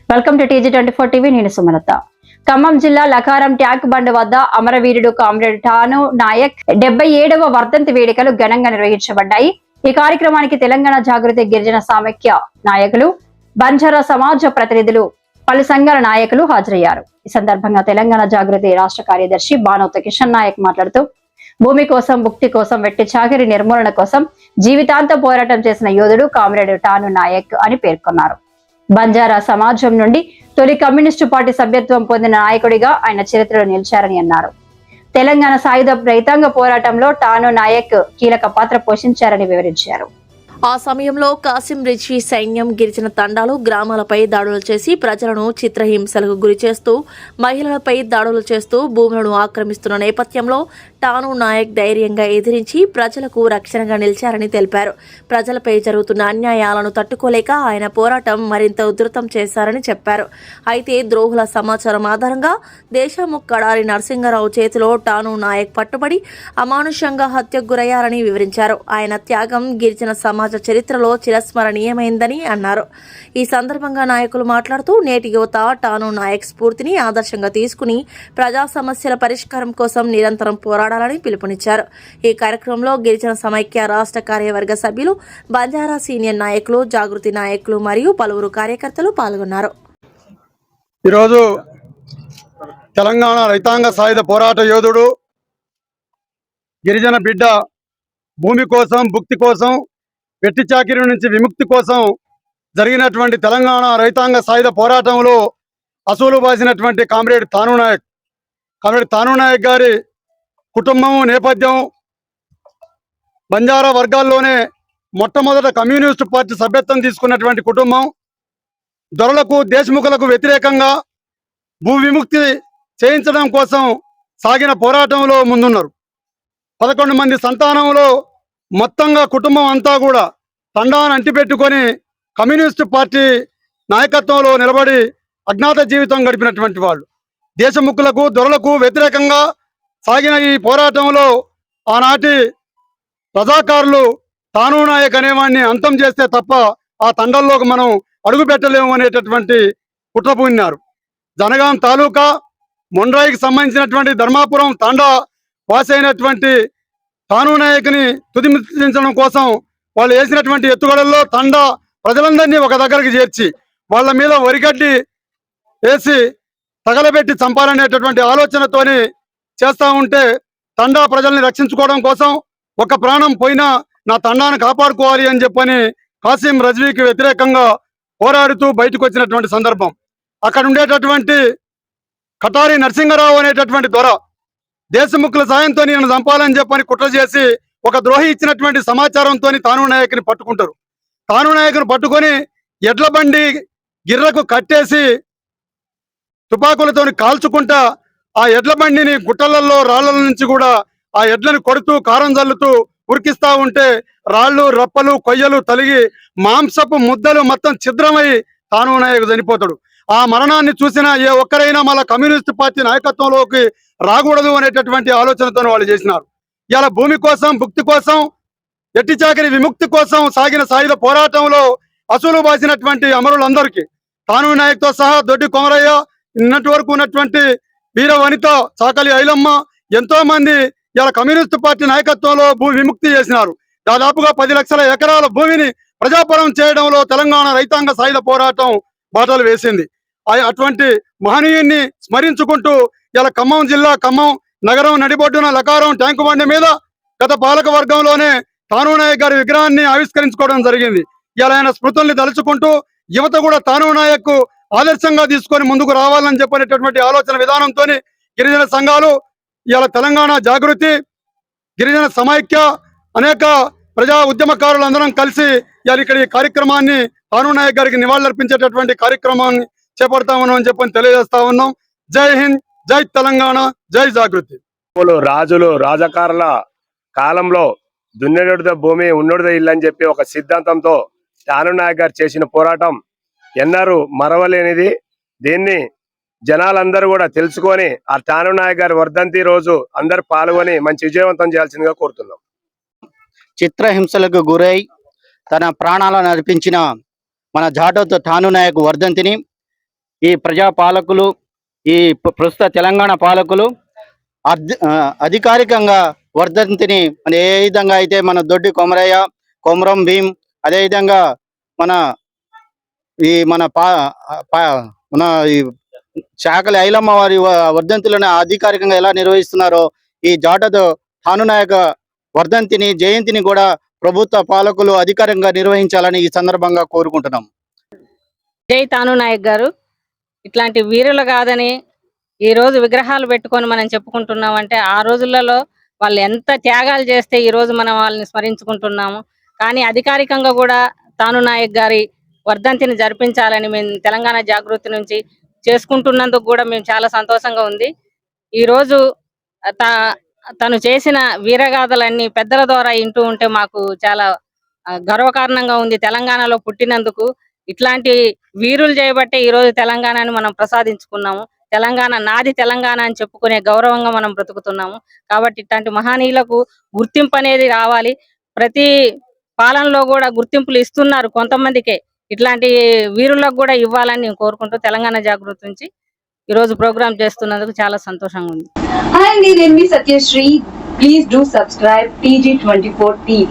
Welcome to TG24 TV. నేను సుమలత. ఖమ్మం జిల్లా లకారం tank bund వద్ద అమరవీరుడు కామ్రేడ్ ఠాను నాయక్ 77వ వర్ధంతి వేడుకలు ఘనంగా నిర్వహించబడ్డాయి. ఈ కార్యక్రమానికి తెలంగాణ జాగృతి గిరిజన సమైక్య నాయకులు, బంజారా సమాజ ప్రతినిధులు, పలు సంఘాల నాయకులు హాజరయ్యారు. ఈ సందర్భంగా తెలంగాణ జాగృతి రాష్ట్ర కార్యదర్శి బానోత్ కిషన్ నాయక్ మాట్లాడుతూ, భూమి కోసం, ముక్తి కోసం, వెట్టి చాకిరి నిర్మూలన కోసం జీవితాంత పోరాటం చేసిన యోధుడు కామ్రేడ్ ఠాను నాయక్ అని పేర్కొన్నారు. బంజారా సమాజం నుండి తొలి కమ్యూనిస్టు పార్టీ సభ్యత్వం పొందిన నాయకుడిగా ఆయన చరిత్రలో నిలిచారని అన్నారు. తెలంగాణ సాయుధ రైతాంగ పోరాటంలో ఠాను నాయక్ కీలక పాత్ర పోషించారని వివరించారు. ఆ సమయంలో కాసిం రిజీ సైన్యం గిరిజన తండాలు, గ్రామాలపై దాడులు చేసి ప్రజలను చిత్రహింసలకు గురి చేస్తూ, మహిళలపై దాడులు చేస్తూ భూములను ఆక్రమిస్తున్న నేపథ్యంలో ఠాను నాయక్ ధైర్యంగా ఎదిరించి ప్రజలకు రక్షణగా నిలిచారని తెలిపారు. ప్రజలపై జరుగుతున్న అన్యాయాలను తట్టుకోలేక ఆయన పోరాటం మరింత ఉధృతం చేశారని చెప్పారు. అయితే ద్రోహుల సమాచారం ఆధారంగా దేశముఖ్ కడారి నరసింగరావు చేతిలో ఠాను నాయక్ పట్టుబడి అమానుషంగా హత్యకు గురయ్యారని వివరించారు. ఆయన త్యాగం గిరిజన సమాజ చరిత్రలో చిరస్మరణీయమైందని అన్నారు. ఈ సందర్భంగా నాయకులు మాట్లాడుతూ, నేటి యువత ఠాను నాయక్ స్ఫూర్తిని ఆదర్శంగా తీసుకుని ప్రజా సమస్యల పరిష్కారం కోసం నిరంతరం పోరాడాలని పిలుపునిచ్చారు. ఈ కార్యక్రమంలో గిరిజన సమైక్య రాష్ట్ర కార్యవర్గ సభ్యులు, బంజారా సీనియర్ నాయకులు, జాగృతి నాయకులు మరియు పలువురు కార్యకర్తలు పాల్గొన్నారు. ఈరోజు తెలంగాణ రైతాంగ సాయుధ పోరాట యోధుడు, గిరిజన బిడ్డ, భూమి కోసం, భుక్తి కోసం, వెట్టి చాకిరి నుంచి విముక్తి కోసం జరిగినటువంటి తెలంగాణ రైతాంగ సాయుధ పోరాటంలో అసూలు బాసినటువంటి కామ్రేడ్ ఠాను నాయక్ గారి కుటుంబం నేపథ్యం, బంజారా వర్గాల్లోనే మొట్టమొదట కమ్యూనిస్టు పార్టీ సభ్యత్వం తీసుకున్నటువంటి కుటుంబం, దొరలకు, దేశముఖులకు వ్యతిరేకంగా భూ విముక్తి చేయించడం కోసం సాగిన పోరాటంలో ముందున్నారు. 11 మంది సంతానంలో మొత్తంగా కుటుంబం అంతా కూడా తండాను అంటిపెట్టుకొని కమ్యూనిస్టు పార్టీ నాయకత్వంలో నిలబడి అజ్ఞాత జీవితం గడిపినటువంటి వాళ్ళు. దేశముఖులకు, దొరలకు వ్యతిరేకంగా సాగిన ఈ పోరాటంలో ఆనాటి రజాకారులు ఠాను నాయక్ అనేవాడిని అంతం చేస్తే తప్ప ఆ తండల్లోకి మనం అడుగు పెట్టలేము అనేటటువంటి కుట్ర పూన్నారు. జనగాం తాలూకా మొండ్రాయికి సంబంధించినటువంటి ధర్మాపురం తాండా వాసైనటువంటి ఠాను నాయక్ని తుదిమించడం కోసం వాళ్ళు వేసినటువంటి ఎత్తుగడల్లో తండా ప్రజలందరినీ ఒక దగ్గరికి చేర్చి వాళ్ళ మీద వరిగడ్డి వేసి తగలబెట్టి చంపాలనేటటువంటి ఆలోచనతోని చేస్తూ ఉంటే, తండా ప్రజల్ని రక్షించుకోవడం కోసం ఒక ప్రాణం పోయినా నా తండాను కాపాడుకోవాలి అని చెప్పని కాసిం రజ్వీకి వ్యతిరేకంగా పోరాడుతూ బయటకు వచ్చినటువంటి సందర్భం. అక్కడ ఉండేటటువంటి కటారి నరసింగరావు అనేటటువంటి దొర దేశముఖుల సాయంతో నేను చంపాలని చెప్పని కుట్ర చేసి ఒక ద్రోహి ఇచ్చినటువంటి సమాచారంతో ఠాను నాయక్ని పట్టుకుంటారు. ఠాను నాయక్ని పట్టుకొని ఎడ్ల బండి గిర్రకు కట్టేసి తుపాకులతో కాల్చుకుంటా ఆ ఎడ్ల బండిని గుట్టలలో, రాళ్ల నుంచి కూడా ఆ ఎడ్లను కొడుతూ, కారం జల్లుతూ ఉరికిస్తా ఉంటే రాళ్ళు, రప్పలు, కొయ్యలు తలిగి మాంసపు ముద్దలు మొత్తం ఛిద్రమై ఠాను నాయక్ చనిపోతాడు. ఆ మరణాన్ని చూసిన ఏ ఒక్కరైనా మళ్ళా కమ్యూనిస్టు పార్టీ నాయకత్వంలోకి రాకూడదు అనేటటువంటి ఆలోచనతో వాళ్ళు చేసినారు. ఇలా భూమి కోసం, భుక్తి కోసం, ఎట్టి చాకిరి విముక్తి కోసం సాగిన సాయుధ పోరాటంలో అసూలు బాసినటువంటి అమరులందరికీ, ఠాను నాయక్తో సహా దొడ్డి కొమరయ్య, నిన్నటి వరకు ఉన్నటువంటి వీర వనిత, చాకలి ఐలమ్మ, ఎంతో మంది ఇలా కమ్యూనిస్టు పార్టీ నాయకత్వంలో భూ విముక్తి చేసినారు. దాదాపుగా 10 లక్షల ఎకరాల భూమిని ప్రజాపరం చేయడంలో తెలంగాణ రైతాంగ సాయుధ పోరాటం బాటలు వేసింది. అటువంటి మహనీయుని స్మరించుకుంటూ ఇలా ఖమ్మం జిల్లా, ఖమ్మం నగరం నడిబొడ్డున లకారం ట్యాంకు బండి మీద గత పాలక వర్గంలోనే ఠాను నాయక్ గారి విగ్రహాన్ని ఆవిష్కరించుకోవడం జరిగింది. ఇలా ఆయన స్మృతుల్ని తలుచుకుంటూ యువత కూడా ఠాను నాయక్ ఆదర్శంగా తీసుకొని ముందుకు రావాలని చెప్పనేటటువంటి ఆలోచన విధానంతో గిరిజన సంఘాలు, ఇలా తెలంగాణ జాగృతి, గిరిజన సమైక్య, అనేక ప్రజా ఉద్యమకారులు అందరం కలిసి ఇక్కడ ఈ కార్యక్రమాన్ని ఠాను నాయక్ గారికి నివాళులర్పించేటటువంటి కార్యక్రమాన్ని చేపడతా ఉన్నాం అని చెప్పని తెలియజేస్తా ఉన్నాం. జై హింద్, జై తెలంగాణ, జై జాగృతి. రాజులు, రాజకారుల కాలంలో దున్నేడుద భూమి ఉన్నడుద ఇల్లు అని చెప్పి ఒక సిద్ధాంతంతో ఠాను నాయక్ గారు చేసిన పోరాటం ఎన్నరూ మరవలేనిది. దీన్ని జనాలందరూ కూడా తెలుసుకొని ఆ ఠాను నాయక్ గారి వర్ధంతి రోజు అందరు పాల్గొని మంచి విజయవంతం చేయాల్సిందిగా కోరుతున్నాం. చిత్రహింసలకు గురై తన ప్రాణాలను అర్పించిన మన జాటోత్ ఠాను నాయక్ వర్ధంతిని ఈ ప్రజా పాలకులు, ఈ ప్రస్తుత తెలంగాణ పాలకులు అధికారికంగా వర్ధంతిని మన ఏ విధంగా అయితే మన దొడ్డి కొమరయ్య, కొమరం భీం, అదేవిధంగా మన ఈ మన ఈ శాఖల ఐలమ్మ వారి వర్ధంతులను అధికారికంగా ఎలా నిర్వహిస్తున్నారో ఈ జాటతో తాను నాయక వర్ధంతిని, జయంతిని కూడా ప్రభుత్వ పాలకులు అధికారికంగా నిర్వహించాలని ఈ సందర్భంగా కోరుకుంటున్నాం. జై తాను నాయక్ గారు ఇట్లాంటి వీరులు కాదని ఈ రోజు విగ్రహాలు పెట్టుకొని మనం చెప్పుకుంటున్నామంటే ఆ రోజులలో వాళ్ళు ఎంత త్యాగాలు చేస్తే ఈ రోజు మనం వాళ్ళని స్మరించుకుంటున్నాము. కానీ అధికారికంగా కూడా తాను నాయక్ గారి వర్ధంతిని జరిపించాలని మేము తెలంగాణ జాగృతి నుంచి చేసుకుంటున్నందుకు కూడా మేము చాలా సంతోషంగా ఉంది. ఈ రోజు తను చేసిన వీరగాథలన్నీ పెద్దల ద్వారా వింటూ ఉంటే మాకు చాలా గర్వకారణంగా ఉంది. తెలంగాణలో పుట్టినందుకు ఇట్లాంటి వీరులు చేయబట్టే ఈ రోజు తెలంగాణని మనం ప్రసాదించుకున్నాము. తెలంగాణ నాది తెలంగాణ అని చెప్పుకునే గౌరవంగా మనం బ్రతుకుతున్నాము. కాబట్టి ఇట్లాంటి మహనీయులకు గుర్తింపు అనేది రావాలి. ప్రతి పాలనలో కూడా గుర్తింపులు ఇస్తున్నారు కొంతమందికే, ఇట్లాంటి వీరులకు కూడా ఇవ్వాలని నేను కోరుకుంటూ తెలంగాణ జాగృతి నుంచి ఈ రోజు ప్రోగ్రామ్ చేస్తున్నందుకు చాలా సంతోషంగా ఉంది. Hi, నేను మీ Satyasri. Please do subscribe TG24 TV.